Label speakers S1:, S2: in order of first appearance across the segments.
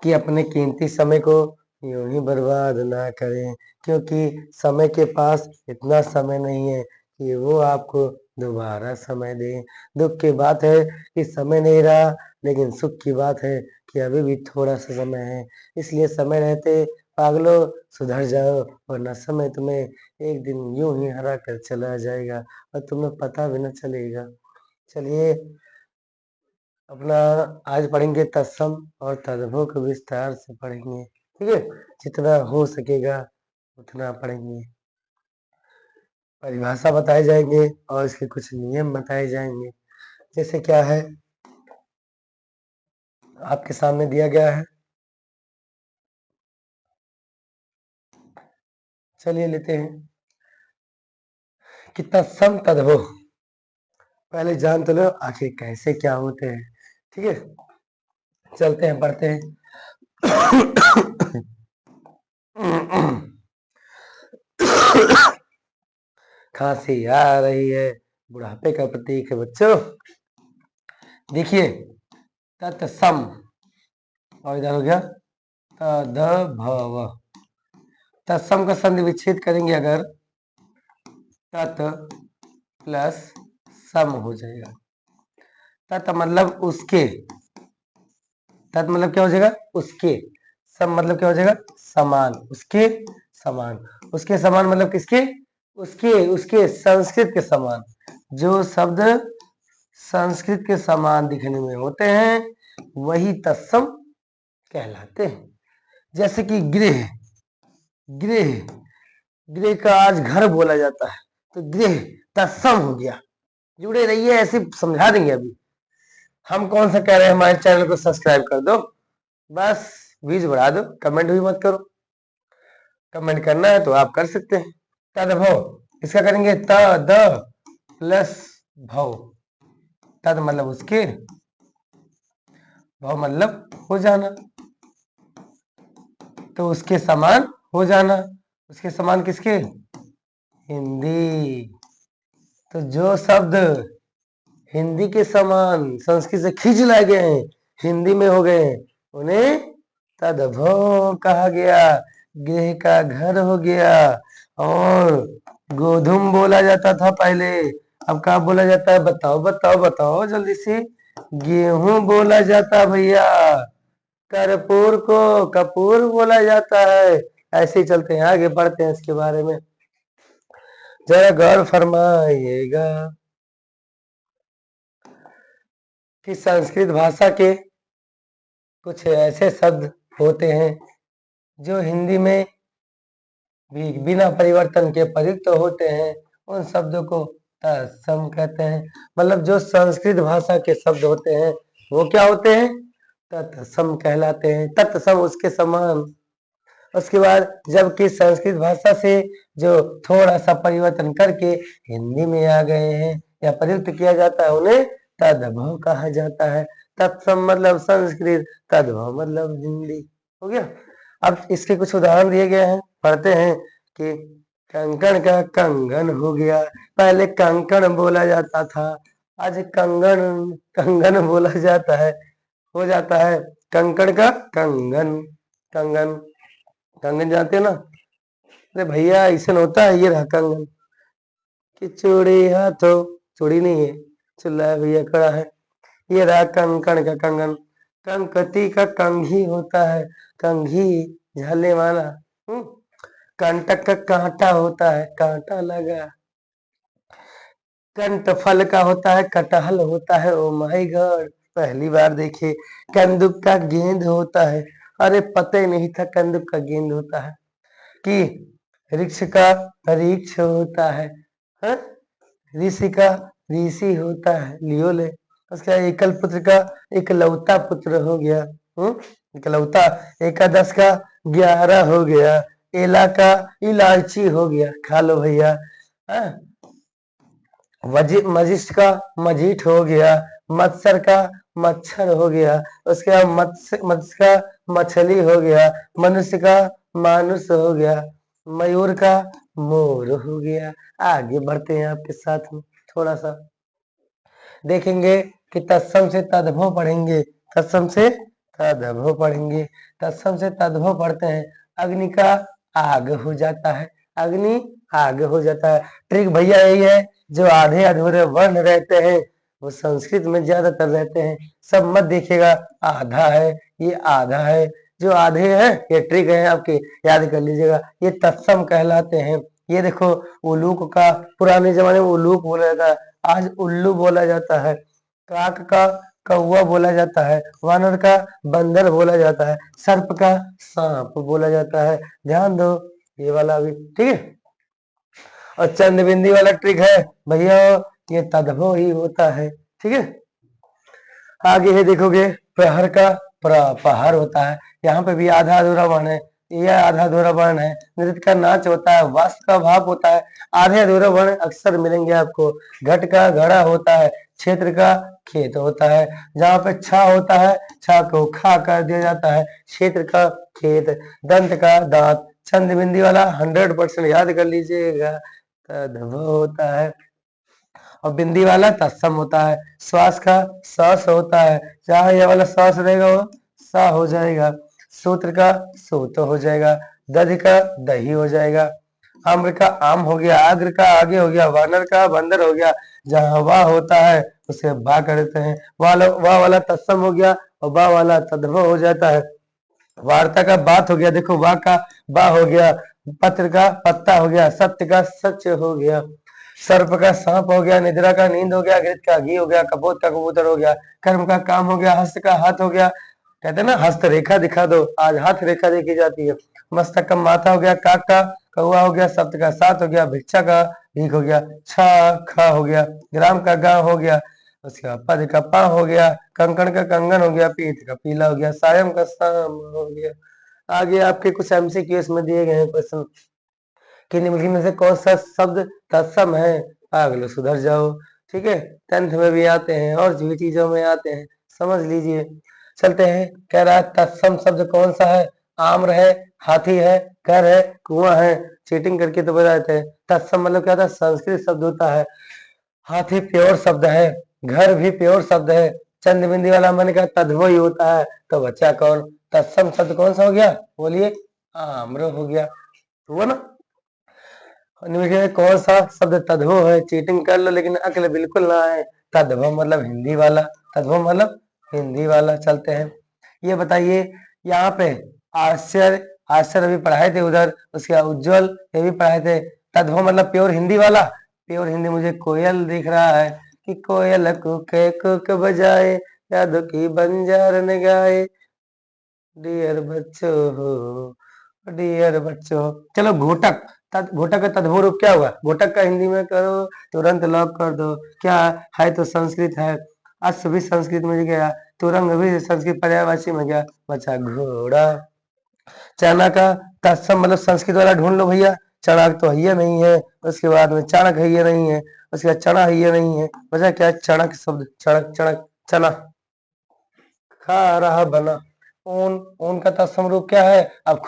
S1: कि अपने कीमती समय को यूं ही बर्बाद ना करें, क्योंकि समय के पास इतना समय नहीं है कि वो आपको दोबारा समय दे। दुख की बात है कि समय नहीं रहा, लेकिन सुख की बात है कि अभी भी थोड़ा सा समय है। इसलिए समय रहते पागलों सुधर जाओ, वरना समय तुम्हें एक दिन यूं ही हरा कर चला जाएगा और तुम्हें पता भी न चलेगा। चलिए अपना आज पढ़ेंगे तत्सम और तद्भव को विस्तार से पढ़ेंगे, ठीक है। जितना हो सकेगा उतना पढ़ेंगे। परिभाषा बताए जाएंगे और इसके कुछ नियम बताए जाएंगे। जैसे क्या है आपके सामने दिया गया है, चलिए लेते हैं कि तत्सम तद्भव। पहले जान तो लो आखिर कैसे क्या होते हैं, ठीक है। चलते हैं पढ़ते हैं। खांसी आ रही है, बुढ़ापे का प्रतीक है बच्चों। देखिए तत्सम और इधर हो गया तद्भव। तत्सम का संधि विच्छेद करेंगे अगर तत् प्लस सम हो जाएगा। तत् मतलब उसके, तत् मतलब क्या हो जाएगा उसके, सम मतलब क्या हो जाएगा समान, उसके समान। उसके समान मतलब किसके, उसके उसके संस्कृत के समान। जो शब्द संस्कृत के समान दिखने में होते हैं वही तत्सम कहलाते हैं। जैसे कि गृह, गृह गृह का आज घर बोला जाता है, तो गृह तत्सम हो गया। जुड़े रहिए, ऐसे समझा देंगे। अभी हम कौन सा कह रहे हैं, हमारे चैनल को सब्सक्राइब कर दो, बस व्यूज बढ़ा दो, कमेंट भी मत करो। कमेंट करना है तो आप कर सकते हैं। तद्भव इसका करेंगे तद प्लस भव। तद मतलब उसके, भव मतलब हो जाना, तो उसके समान हो जाना। उसके समान किसके, हिंदी। तो जो शब्द हिंदी के समान संस्कृत से खींच लाए गए हैं, हिंदी में हो गए हैं, उन्हें तद्भव कहा गया। गृह का घर हो गया। और गोधुम बोला जाता था पहले, अब क्या बोला जाता है, बताओ बताओ बताओ जल्दी से। गेहूं बोला जाता भैया। कर्पूर को कपूर बोला जाता है। ऐसे ही चलते हैं, आगे बढ़ते हैं इसके बारे में, जरा गौर फरमाइएगा कि संस्कृत भाषा के कुछ ऐसे शब्द होते हैं जो हिंदी में भी बिना परिवर्तन के प्रयुक्त होते हैं। उन शब्दों को तत्सम कहते हैं। मतलब जो संस्कृत भाषा के शब्द होते हैं वो क्या होते हैं, तत्सम कहलाते हैं। तत्सम उसके समान। उसके बाद जबकि संस्कृत भाषा से जो थोड़ा सा परिवर्तन करके हिंदी में आ गए हैं या प्रयुक्त किया जाता है उन्हें तद्भव कहा जाता है। तत्सम मतलब संस्कृत, तद्भव मतलब हिंदी, हो गया। अब इसके कुछ उदाहरण दिए गए हैं, पढ़ते हैं कि कंकण का कंगन हो गया। पहले कंकण बोला जाता था, आज कंगन कंगन बोला जाता है, हो जाता है कंकण का कंगन। कंगन, कंगन जानते हो ना, अरे भैया ऐसा होता है, ये रहा कंगन कि चूड़ी हाथों, चूड़ी नहीं है, चुल्ला है भैया, कड़ा है। ये रहा कंकण का कंगन। कंकती का कंघी होता है, कंघी झाले वाला। कंटक का कांटा होता है, कांटा लगा। कंटफल का होता है, कटहल होता है। ओ माय गॉड, पहली बार देखे। कंदुक का गेंद होता है, अरे पता ही नहीं था कंदुक का गेंद होता है। कि वृक्ष का वृक्ष होता है, हाँ? ऋषि का ऋषि होता है, लियो ले। उसका एकल पुत्र का एकलौता पुत्र हो गया, एकलौता। एकादश का 11 हो गया। एला का इलायची हो गया, खा लो भैया। मजिष्ठ का मजीठ हो गया। मत्सर का मच्छर हो गया। उसके बाद मत्स्य का मछली हो गया। मनुष्य का मानुष हो गया। मयूर का मोर हो गया। आगे बढ़ते हैं आपके साथ में, थोड़ा सा देखेंगे कि तत्सम से तद्भव पढ़ेंगे। तत्सम से तद्भव पढ़ेंगे। तत्सम से तद्भव पढ़ते हैं। अग्नि का आग हो जाता है, अग्नि आग हो जाता है। ट्रिक भैया यही है, जो आधे अधूरे वर्ण रहते हैं वो संस्कृत में ज्यादातर रहते हैं। सब मत देखिएगा आधा है, ये आधा है, जो आधे हैं ये ट्रिक है आपके, याद कर लीजिएगा। ये तत्सम कहलाते हैं। ये देखो उल्लूक का, पुराने जमाने में उल्लूक बोला जाता है, आज उल्लू बोला जाता है। काक का कौवा बोला जाता है, वानर का बंदर बोला जाता है, सर्प का सांप बोला जाता है। ध्यान दो ये वाला भी, ठीक है। और चंद बिंदी वाला ट्रिक है भैया, ये तद्भव ही होता है, ठीक है। आगे है देखोगे प्रहर का प्रहर होता है, यहाँ पे भी आधा अधूरा वर्ण है, यह आधा अधूरा वर्ण है। नृत्य का नाच होता है, वास्तु का भाव होता है। आधे अधूरे वर्ण अक्सर मिलेंगे आपको। घट का घड़ा होता है, क्षेत्र का खेत होता है, जहाँ पे छा होता है छा को खा कर दिया जाता है, क्षेत्र का खेत। दंत का दांत, चंद बिंदी वाला 100% याद कर लीजिएगा, तद्भव होता है। और बिंदी वाला तत्सम होता है। श्वास का श्वास होता है, जहाँ ये वाला श्वास रहेगा वो सा हो जाएगा। सूत्र का सूत हो जाएगा, दधि का दही हो जाएगा। आम्र का आम हो गया, आग्र का आगे हो गया, वानर का बंदर हो गया। जहाँ वाह होता है उसे बा करते हैं, वाह वाला तत्सम हो गया और बा वाला तद्भव हो जाता है। वार्ता का बात हो गया, देखो वाह का बा हो गया, पत्र का पत्ता हो गया, सत्य का सच हो गया, सर्प का सांप हो गया, निद्रा का नींद हो गया, घृत का घी हो गया, कपोत का कबूतर हो गया, कर्म का काम हो गया, हस्त का हाथ हो गया। कहते हैं ना हस्त रेखा दिखा दो, आज हाथ रेखा देखी जाती है। मस्तक का माथा हो गया, काक का कौआ हो गया, सप्त का सात हो गया, भिक्षा का भीख हो गया, छा खा हो गया, ग्राम का गांव हो गया, उसके बाद पद का पा हो गया, कंकण का कंगन हो गया, पीठ का पीला हो गया, सायम का शाम हो गया। आगे आपके कुछ एमसीक्यू में दिए गए हैं क्वेश्चन कि निम्नलिखित में से कौन सा शब्द तत्सम है, अगले सुधर जाओ, ठीक है। 10th में भी आते हैं और भी चीजों में आते हैं, समझ लीजिए। चलते हैं, कह रहा है तत्सम शब्द कौन सा है, आम्र है, हाथी है, घर है, कुआं है। चीटिंग करके तो बता देते हैं। तत्सम मतलब क्या था, संस्कृत शब्द होता है। हाथी प्योर शब्द है, घर भी प्योर शब्द है, चंद बिंदी वाला मैंने कहा तद्भव ही होता है, तो बच्चा कौन, तत्सम शब्द कौन सा हो गया, बोलिए आम्र हो गया, हुआ ना। कौन सा शब्द तद्भव है, चीटिंग कर लो लेकिन अकल बिल्कुल ना है। तद्भव मतलब हिंदी वाला, तद्भव मतलब हिंदी वाला। चलते हैं, ये बताइए यहाँ पे आश्चर्य, आश्चर्य अभी पढ़ाए थे उधर, उसके बाद उज्जवल ये भी पढ़ाए थे। तद्भव मतलब प्योर हिंदी वाला, प्योर हिंदी मुझे कोयल दिख रहा है कि कोयल कुके कुक बजाए, यादों की बंजार न गाए, डियर बच्चों हो, डियर बच्चों। चलो घोटक, घोटक का तद्भव रूप क्या हुआ, घोटक का हिंदी में करो, तुरंत लॉक कर दो। क्या है, तो संस्कृत है, अश्व भी संस्कृत में गया, तुरंग भी संस्कृत पर्यायवाची में गया, बचा घोड़ा। चना का तत्सम मतलब संस्कृत वाला ढूंढ लो भैया, चणाक तो है नहीं है, उसके बाद में चाणक है नहीं है, उसके बाद चना है नहीं है, बचा क्या, चणक शब्द, चणक चणक चना, खा रहा बना। ऊन, ऊन का तत्सम रूप क्या है, अब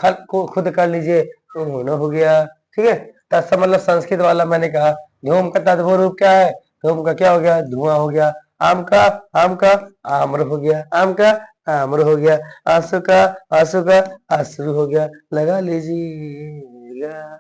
S1: खुद कर लीजिए, ऊन हो गया, ठीक है। तत्सम मतलब संस्कृत वाला मैंने कहा। धूम का तद्भव रूप क्या है, धूम का क्या हो गया, धुआं हो गया। आम का आम्र हो गया, आम का आम्र हो गया। आंसू का आंसू हो गया, लगा लीजिएगा।